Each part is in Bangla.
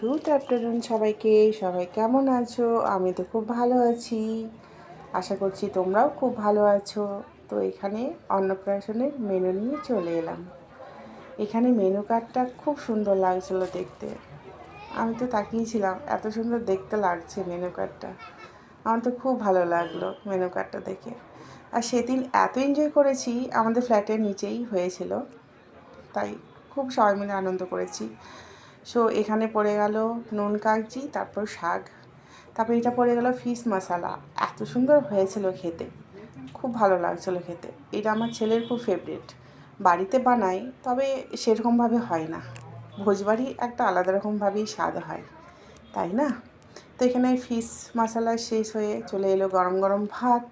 গুড আফটারনুন সবাইকে। সবাই কেমন আছো? আমি তো খুব ভালো আছি, আশা করছি তোমরাও খুব ভালো আছো। তো এখানে অন্নপ্রাশনের মেনু নিয়ে চলে এলাম। এখানে মেনু কার্ডটা খুব সুন্দর লাগছিলো দেখতে। আমি তো তাকিয়েছিলাম, এত সুন্দর দেখতে লাগছে মেনু কার্ডটা। আমার তো খুব ভালো লাগলো মেনু কার্ডটা দেখে। আর সেদিন এত এনজয় করেছি, আমাদের ফ্ল্যাটের নিচেই হয়েছিল, তাই খুব সবাই মিলে আনন্দ করেছি। সো এখানে পড়ে গেল নুন কাগজি, তারপর শাক, তারপর এটা পড়ে গেল ফিশ মশলা। এত সুন্দর হয়েছিল খেতে, খুব ভালো লাগছিলো খেতে। এটা আমার ছেলের খুব ফেভারিট। বাড়িতে বানাই, তবে সেরকমভাবে হয় না। ভোজবাড়ি একটা আলাদা রকমভাবেই স্বাদ হয়, তাই না? তো এখানে ফিশ মশলা শেষ হয়ে চলে এলো গরম গরম ভাত।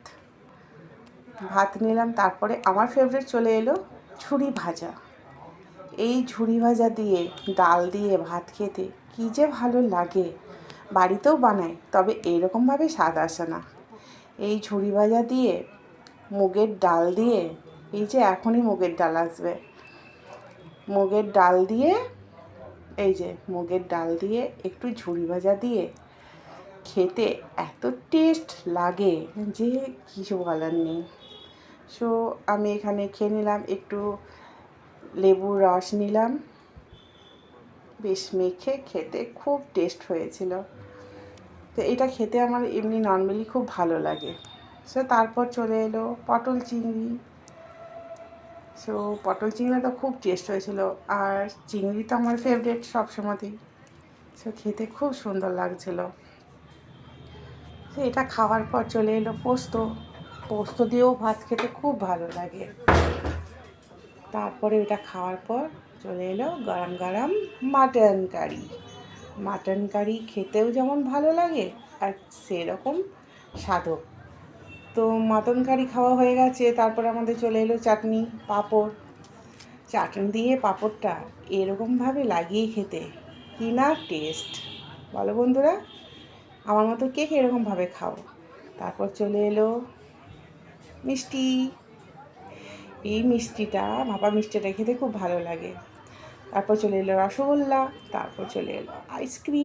ভাত নিলাম, তারপরে আমার ফেভারিট চলে এলো ঝুরি ভাজা। এই ঝুরি ভাজা দিয়ে ডাল দিয়ে ভাত খেতে কী যে ভালো লাগে। বাড়িতেও বানাই, তবে এইরকমভাবে স্বাদ আসে না। এই ঝুরি ভাজা দিয়ে মুগের ডাল দিয়ে, এই যে এখনই মুগের ডাল আসবে, মুগের ডাল দিয়ে, এই যে মুগের ডাল দিয়ে একটু ঝুরি ভাজা দিয়ে খেতে এত টেস্ট লাগে যে কিছু বলার নেই। সো আমি এখানে খেয়ে নিলাম, একটু লেবুর রস নিলাম, বেশ মেখে খেতে খুব টেস্ট হয়েছিল। তো এটা খেতে আমার এমনি নর্মালি খুব ভালো লাগে। সো তারপর চলে এলো পটল চিংড়ি। সো পটল চিংড়িটা খুব টেস্ট হয়েছিল, আর চিংড়ি তো আমার ফেভারিট সবসময়তেই। সো খেতে খুব সুন্দর লাগছিলো। তো এটা খাওয়ার পর চলে এলো পোস্ত। পোস্ত দিয়েও ভাত খেতে খুব ভালো লাগে। তারপরে এটা খাওয়ার পর চলে এলো গরম গরম মাটন কারি। মাটন কারি খেতেও যেমন ভালো লাগে, আর সেরকম স্বাদও। তো মাটন কারি খাওয়া হয়ে গেছে, তারপরে আমাদের চলে এলো চাটনি, পাঁপড়। চাটনি দিয়ে পাঁপড়টা এরকমভাবে লাগিয়ে খেতে কি না টেস্ট, বলো বন্ধুরা? আমার মতো কে কে এরকমভাবে খাও? তারপর চলে এলো মিষ্টি। এই মিষ্টিটা, ভাপা মিষ্টিটা খেতে খুব ভালো লাগে। তারপর চলে এলো রসগোল্লা, তারপর চলে এলো আইসক্রিম।